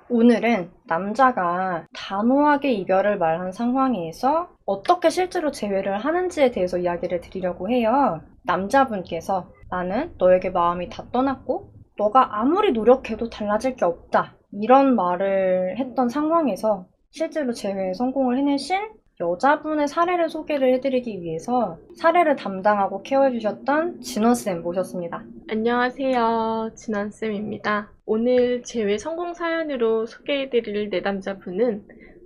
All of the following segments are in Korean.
오늘은 남자가 단호하게 이별을 말한 상황에서 어떻게 실제로 재회를 하는지에 대해서 이야기를 드리려고 해요. 남자분께서 나는 너에게 마음이 다 떠났고 너가 아무리 노력해도 달라질 게 없다, 이런 말을 했던 상황에서 실제로 재회에 성공을 해내신 여자분의 사례를 소개를 해드리기 위해서 사례를 담당하고 케어해주셨던 진원쌤 모셨습니다. 안녕하세요. 진원쌤입니다. 오늘 재회 성공 사연으로 소개해드릴 내담자분은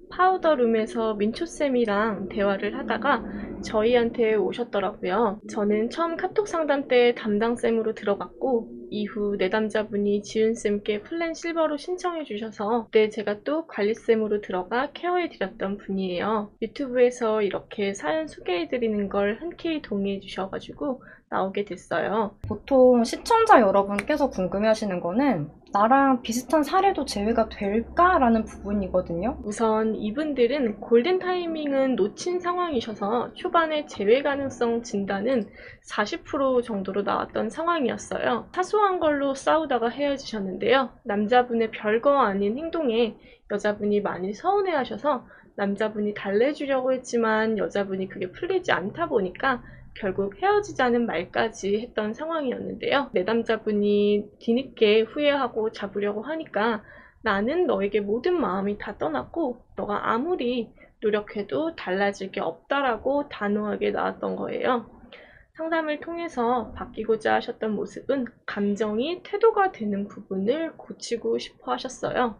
파우더룸에서 민초쌤이랑 대화를 하다가 저희한테 오셨더라고요. 저는 처음 카톡 상담 때 담당쌤으로 들어갔고 이후 내담자분이 지은쌤께 플랜 실버로 신청해 주셔서 그때 제가 또 관리쌤으로 들어가 케어해 드렸던 분이에요. 유튜브에서 이렇게 사연 소개해 드리는 걸 흔쾌히 동의해 주셔가지고 나오게 됐어요. 보통 시청자 여러분께서 궁금해하시는 거는 나랑 비슷한 사례도 재회가 될까라는 부분이거든요. 우선 이분들은 골든 타이밍은 놓친 상황이셔서 초반에 재회 가능성 진단은 40% 정도로 나왔던 상황이었어요. 사소한 걸로 싸우다가 헤어지셨는데요. 남자분의 별거 아닌 행동에 여자분이 많이 서운해하셔서 남자분이 달래주려고 했지만 여자분이 그게 풀리지 않다 보니까 결국 헤어지자는 말까지 했던 상황이었는데요. 내담자분이 뒤늦게 후회하고 잡으려고 하니까 나는 너에게 모든 마음이 다 떠났고 너가 아무리 노력해도 달라질 게 없다라고 단호하게 나왔던 거예요. 상담을 통해서 바뀌고자 하셨던 모습은 감정이 태도가 되는 부분을 고치고 싶어 하셨어요.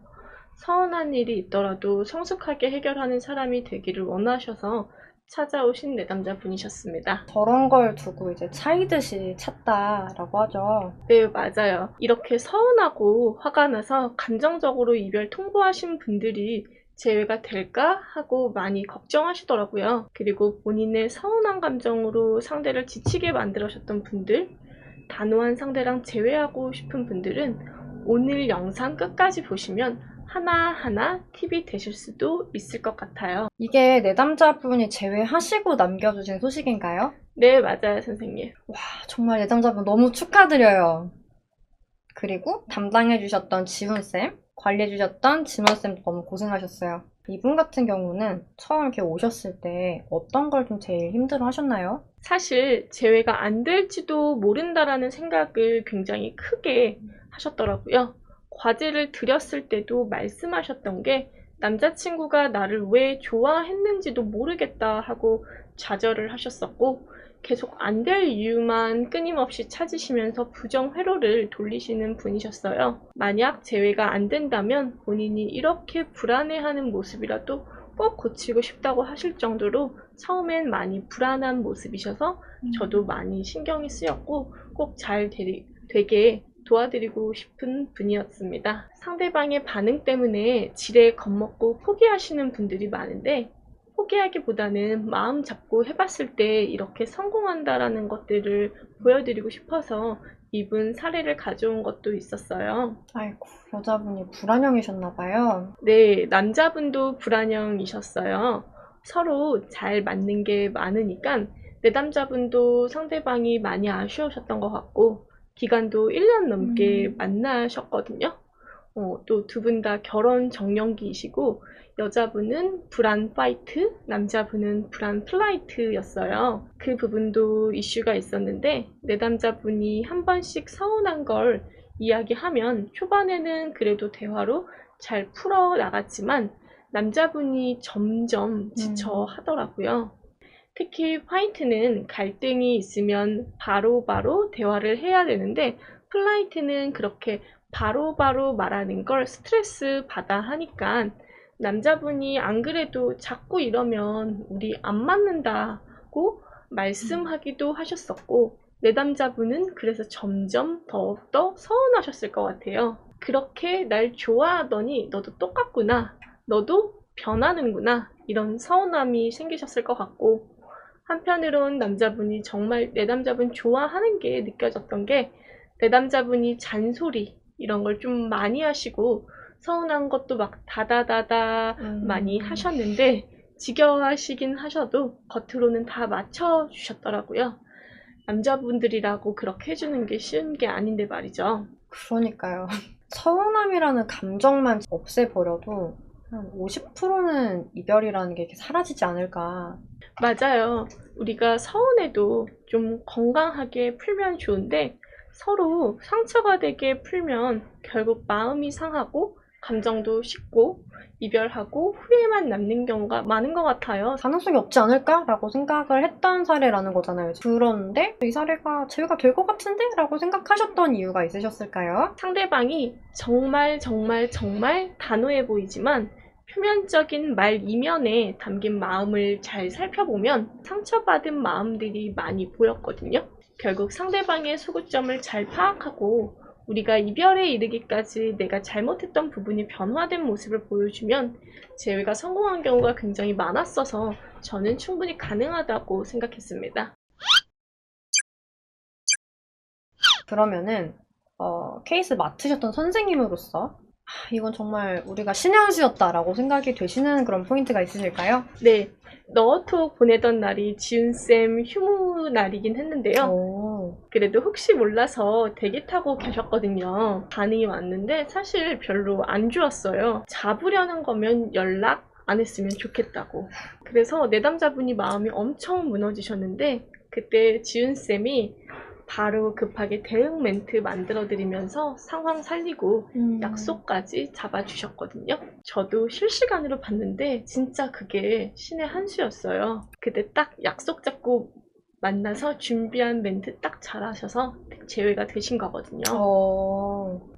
서운한 일이 있더라도 성숙하게 해결하는 사람이 되기를 원하셔서 찾아오신 내담자분이셨습니다. 저런 걸 두고 이제 차이듯이 찼다라고 하죠. 네, 맞아요. 이렇게 서운하고 화가 나서 감정적으로 이별 통보하신 분들이 재회가 될까 하고 많이 걱정하시더라고요. 그리고 본인의 서운한 감정으로 상대를 지치게 만들으셨던 분들, 단호한 상대랑 재회하고 싶은 분들은 오늘 영상 끝까지 보시면 하나하나 팁이 되실 수도 있을 것 같아요. 이게 내담자분이 재회하시고 남겨주신 소식인가요? 네, 맞아요, 선생님. 와, 정말 내담자분 너무 축하드려요. 그리고 담당해주셨던 지훈쌤, 관리해주셨던 진원쌤도 너무 고생하셨어요. 이분 같은 경우는 처음 이렇게 오셨을 때 어떤 걸 좀 제일 힘들어 하셨나요? 사실 재회가 안 될지도 모른다라는 생각을 굉장히 크게 하셨더라고요. 과제를 드렸을 때도 말씀하셨던 게 남자친구가 나를 왜 좋아했는지도 모르겠다 하고 좌절을 하셨었고 계속 안 될 이유만 끊임없이 찾으시면서 부정회로를 돌리시는 분이셨어요. 만약 재회가 안 된다면 본인이 이렇게 불안해하는 모습이라도 꼭 고치고 싶다고 하실 정도로 처음엔 많이 불안한 모습이셔서 저도 많이 신경이 쓰였고 꼭 잘 되게 도와드리고 싶은 분이었습니다. 상대방의 반응 때문에 지레 겁먹고 포기하시는 분들이 많은데 포기하기보다는 마음 잡고 해봤을 때 이렇게 성공한다라는 것들을 보여드리고 싶어서 이분 사례를 가져온 것도 있었어요. 아이고, 여자분이 불안형이셨나봐요. 네, 남자분도 불안형이셨어요. 서로 잘 맞는 게 많으니까 내담자분도 상대방이 많이 아쉬우셨던 것 같고 기간도 1년 넘게 만나셨거든요. 또 두 분 다 결혼 정년기이시고 여자분은 불안 파이트, 남자분은 불안 플라이트였어요. 그 부분도 이슈가 있었는데 내담자분이 한 번씩 서운한 걸 이야기하면 초반에는 그래도 대화로 잘 풀어 나갔지만 남자분이 점점 지쳐 하더라고요. 특히 화이트는 갈등이 있으면 바로바로 대화를 해야 되는데 플라이트는 그렇게 바로바로 말하는 걸 스트레스 받아 하니까 남자분이 안 그래도 자꾸 이러면 우리 안 맞는다고 말씀하기도 하셨었고 내담자분은 그래서 점점 더욱더 서운하셨을 것 같아요. 그렇게 날 좋아하더니 너도 똑같구나. 너도 변하는구나. 이런 서운함이 생기셨을 것 같고 한편으론 남자분이 정말 내담자분 좋아하는 게 느껴졌던 게 내담자분이 잔소리 이런 걸 좀 많이 하시고 서운한 것도 막 다다다다 많이 하셨는데 지겨워하시긴 하셔도 겉으로는 다 맞춰주셨더라고요. 남자분들이라고 그렇게 해주는 게 쉬운 게 아닌데 말이죠. 그러니까요. 서운함이라는 감정만 없애버려도 한 50%는 이별이라는 게 이렇게 사라지지 않을까. 맞아요. 우리가 서운해도 좀 건강하게 풀면 좋은데 서로 상처가 되게 풀면 결국 마음이 상하고 감정도 식고 이별하고 후회만 남는 경우가 많은 것 같아요. 가능성이 없지 않을까라고 생각을 했던 사례라는 거잖아요. 그런데 이 사례가 제외가 될 것 같은데? 라고 생각하셨던 이유가 있으셨을까요? 상대방이 정말 단호해 보이지만 표면적인 말 이면에 담긴 마음을 잘 살펴보면 상처받은 마음들이 많이 보였거든요. 결국 상대방의 소구점을 잘 파악하고 우리가 이별에 이르기까지 내가 잘못했던 부분이 변화된 모습을 보여주면 재회가 성공한 경우가 굉장히 많았어서 저는 충분히 가능하다고 생각했습니다. 그러면은 케이스 맡으셨던 선생님으로서 이건 정말 우리가 신의 한 수였다라고 생각이 되시는 그런 포인트가 있으실까요? 네, 너어톡 보내던 날이 지훈쌤 휴무 날이긴 했는데요. 오. 그래도 혹시 몰라서 대기 타고 계셨거든요. 반응이 왔는데 사실 별로 안 좋았어요. 잡으려는 거면 연락 안 했으면 좋겠다고. 그래서 내담자분이 마음이 엄청 무너지셨는데 그때 지훈쌤이 바로 급하게 대응 멘트 만들어드리면서 상황 살리고 약속까지 잡아주셨거든요. 저도 실시간으로 봤는데 진짜 그게 신의 한 수였어요. 그때 딱 약속 잡고 만나서 준비한 멘트 딱 잘하셔서 제외가 되신 거거든요.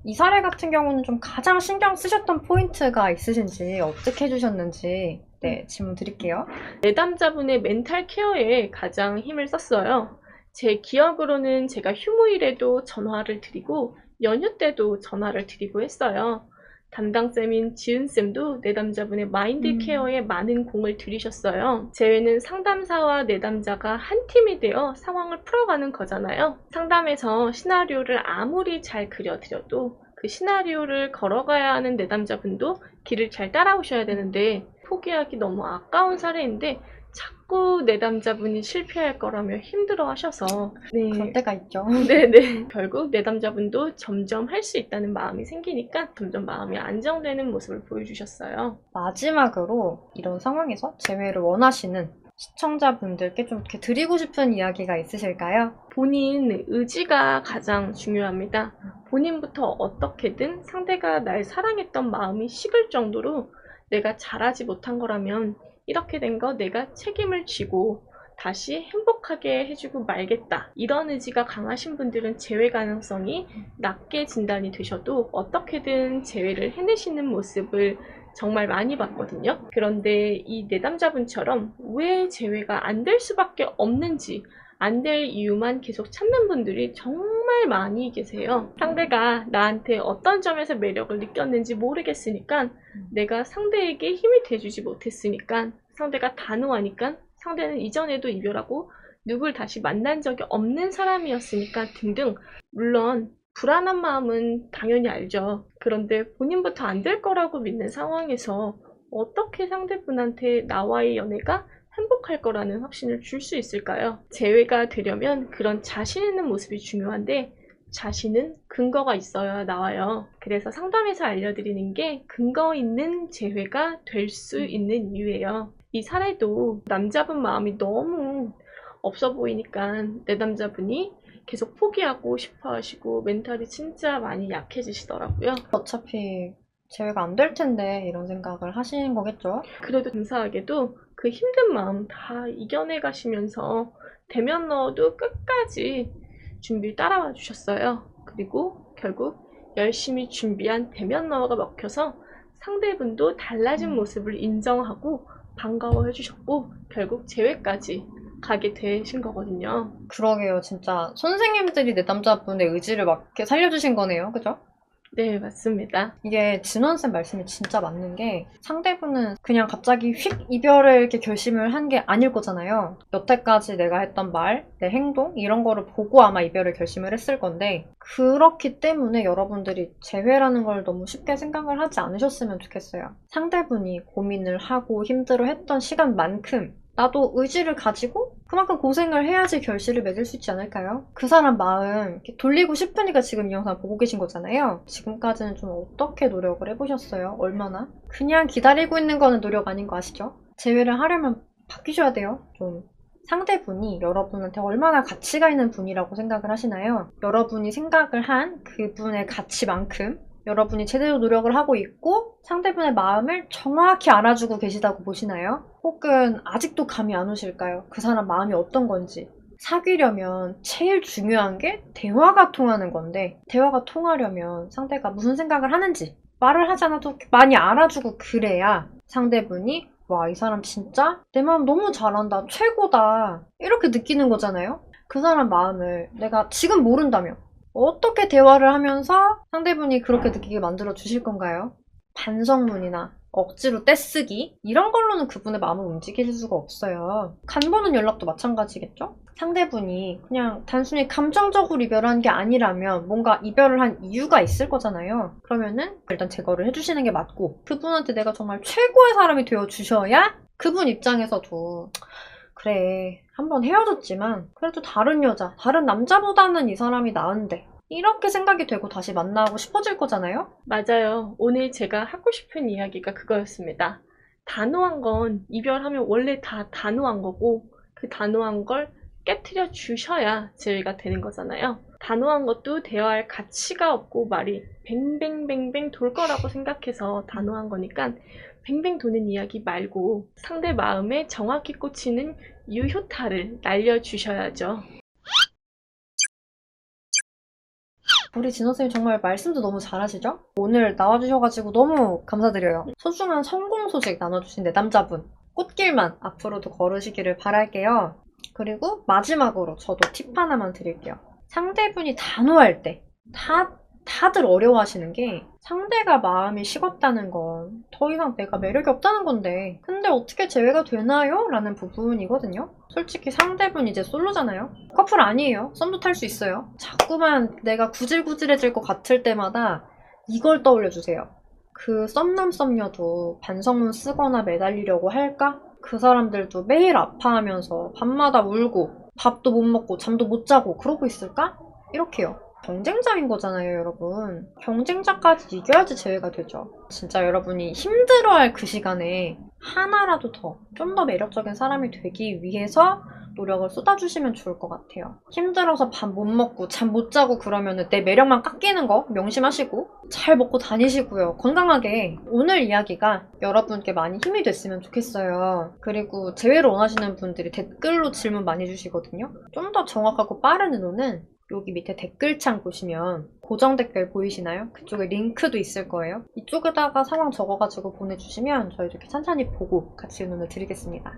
이 사례 같은 경우는 좀 가장 신경 쓰셨던 포인트가 있으신지 어떻게 해주셨는지 질문 드릴게요. 내담자분의 멘탈 케어에 가장 힘을 썼어요. 제 기억으로는 제가 휴무일에도 전화를 드리고 연휴 때도 전화를 드리고 했어요. 담당쌤인 지은쌤도 내담자분의 마인드 케어에 많은 공을 들이셨어요. 재회는 상담사와 내담자가 한 팀이 되어 상황을 풀어가는 거잖아요. 상담에서 시나리오를 아무리 잘 그려드려도 그 시나리오를 걸어가야 하는 내담자분도 길을 잘 따라오셔야 되는데 포기하기 너무 아까운 사례인데 자꾸 내담자분이 실패할 거라며 힘들어 하셔서 그럴 때가 있죠. 네네. 결국 내담자분도 점점 할 수 있다는 마음이 생기니까 점점 마음이 안정되는 모습을 보여주셨어요. 마지막으로 이런 상황에서 재회를 원하시는 시청자분들께 좀 이렇게 드리고 싶은 이야기가 있으실까요? 본인 의지가 가장 중요합니다. 본인부터 어떻게든 상대가 날 사랑했던 마음이 식을 정도로 내가 잘하지 못한 거라면 이렇게 된 거 내가 책임을 지고 다시 행복하게 해주고 말겠다. 이런 의지가 강하신 분들은 재회 가능성이 낮게 진단이 되셔도 어떻게든 재회를 해내시는 모습을 정말 많이 봤거든요. 그런데 이 내담자분처럼 왜 재회가 안 될 수밖에 없는지 안 될 이유만 계속 찾는 분들이 정말 많이 계세요. 상대가 나한테 어떤 점에서 매력을 느꼈는지 모르겠으니까 내가 상대에게 힘이 돼주지 못했으니까 상대가 단호하니까 상대는 이전에도 이별하고 누굴 다시 만난 적이 없는 사람이었으니까 등등. 물론 불안한 마음은 당연히 알죠. 그런데 본인부터 안 될 거라고 믿는 상황에서 어떻게 상대분한테 나와의 연애가 행복할 거라는 확신을 줄 수 있을까요? 재회가 되려면 그런 자신 있는 모습이 중요한데 자신은 근거가 있어야 나와요. 그래서 상담에서 알려드리는 게 근거 있는 재회가 될 수 있는 이유예요. 이 사례도 남자분 마음이 너무 없어 보이니까 내담자분이 계속 포기하고 싶어 하시고 멘탈이 진짜 많이 약해지시더라고요. 어차피 재회가 안 될 텐데 이런 생각을 하신 거겠죠? 그래도 감사하게도 그 힘든 마음 다 이겨내 가시면서 대면 넣어도 끝까지 준비 따라와 주셨어요. 그리고 결국 열심히 준비한 대면 넣어가 먹혀서 상대분도 달라진 모습을 인정하고 반가워해 주셨고 결국 재회까지 가게 되신 거거든요. 그러게요. 진짜 선생님들이 내담자분의 의지를 막 이렇게 살려주신 거네요. 그죠? 네, 맞습니다. 이게 진원쌤 말씀이 진짜 맞는 게 상대분은 그냥 갑자기 휙 이별을 이렇게 결심을 한 게 아닐 거잖아요. 여태까지 내가 했던 말, 내 행동 이런 거를 보고 아마 이별을 결심을 했을 건데 그렇기 때문에 여러분들이 재회라는 걸 너무 쉽게 생각을 하지 않으셨으면 좋겠어요. 상대분이 고민을 하고 힘들어 했던 시간만큼 나도 의지를 가지고 그만큼 고생을 해야지 결실을 맺을 수 있지 않을까요? 그 사람 마음 이렇게 돌리고 싶으니까 지금 이 영상 보고 계신 거잖아요. 지금까지는 좀 어떻게 노력을 해보셨어요? 얼마나? 그냥 기다리고 있는 거는 노력 아닌 거 아시죠? 재회를 하려면 바뀌셔야 돼요. 좀 상대분이 여러분한테 얼마나 가치가 있는 분이라고 생각을 하시나요? 여러분이 생각을 한 그분의 가치만큼 여러분이 제대로 노력을 하고 있고 상대분의 마음을 정확히 알아주고 계시다고 보시나요? 혹은 아직도 감이 안 오실까요? 그 사람 마음이 어떤 건지. 사귀려면 제일 중요한 게 대화가 통하는 건데 대화가 통하려면 상대가 무슨 생각을 하는지 말을 하지 않아도 많이 알아주고 그래야 상대분이 와, 이 사람 진짜 내 마음 너무 잘한다. 최고다. 이렇게 느끼는 거잖아요? 그 사람 마음을 내가 지금 모른다면 어떻게 대화를 하면서 상대분이 그렇게 느끼게 만들어 주실 건가요? 반성문이나 억지로 떼쓰기 이런 걸로는 그분의 마음을 움직일 수가 없어요. 간 보는 연락도 마찬가지겠죠? 상대분이 그냥 단순히 감정적으로 이별한 게 아니라면 뭔가 이별을 한 이유가 있을 거잖아요. 그러면은 일단 제거를 해주시는 게 맞고 그분한테 내가 정말 최고의 사람이 되어주셔야 그분 입장에서도 그래, 한번 헤어졌지만 그래도 다른 여자, 다른 남자보다는 이 사람이 나은데 이렇게 생각이 되고 다시 만나고 싶어질 거잖아요? 맞아요. 오늘 제가 하고 싶은 이야기가 그거였습니다. 단호한 건 이별하면 원래 다 단호한 거고 그 단호한 걸 깨트려 주셔야 재회가 되는 거잖아요. 단호한 것도 대화할 가치가 없고 말이 뱅뱅뱅뱅 돌 거라고 생각해서 단호한 거니까 뱅뱅 도는 이야기 말고 상대 마음에 정확히 꽂히는 유효타를 날려주셔야죠. 우리 진호 쌤이 정말 말씀도 너무 잘하시죠? 오늘 나와주셔가지고 너무 감사드려요. 소중한 성공 소식 나눠주신 내 남자분 꽃길만 앞으로도 걸으시기를 바랄게요. 그리고 마지막으로 저도 팁 하나만 드릴게요. 상대분이 단호할 때 다들 어려워하시는 게 상대가 마음이 식었다는 건 더 이상 내가 매력이 없다는 건데 근데 어떻게 재회가 되나요? 라는 부분이거든요. 솔직히 상대분 이제 솔로잖아요. 커플 아니에요. 썸도 탈 수 있어요. 자꾸만 내가 구질구질해질 것 같을 때마다 이걸 떠올려주세요. 그 썸남 썸녀도 반성문 쓰거나 매달리려고 할까? 그 사람들도 매일 아파하면서 밤마다 울고 밥도 못 먹고 잠도 못 자고 그러고 있을까? 이렇게요. 경쟁자인 거잖아요, 여러분. 경쟁자까지 이겨야지 재회가 되죠. 진짜 여러분이 힘들어할 그 시간에 하나라도 좀 더 매력적인 사람이 되기 위해서 노력을 쏟아주시면 좋을 것 같아요. 힘들어서 밥 못 먹고 잠 못 자고 그러면 내 매력만 깎이는 거 명심하시고 잘 먹고 다니시고요. 건강하게. 오늘 이야기가 여러분께 많이 힘이 됐으면 좋겠어요. 그리고 재회를 원하시는 분들이 댓글로 질문 많이 주시거든요. 좀 더 정확하고 빠른 의도는 여기 밑에 댓글창 보시면 고정 댓글 보이시나요? 그쪽에 링크도 있을 거예요. 이쪽에다가 상황 적어가지고 보내주시면 저희 이렇게 찬찬히 보고 같이 의논을 드리겠습니다.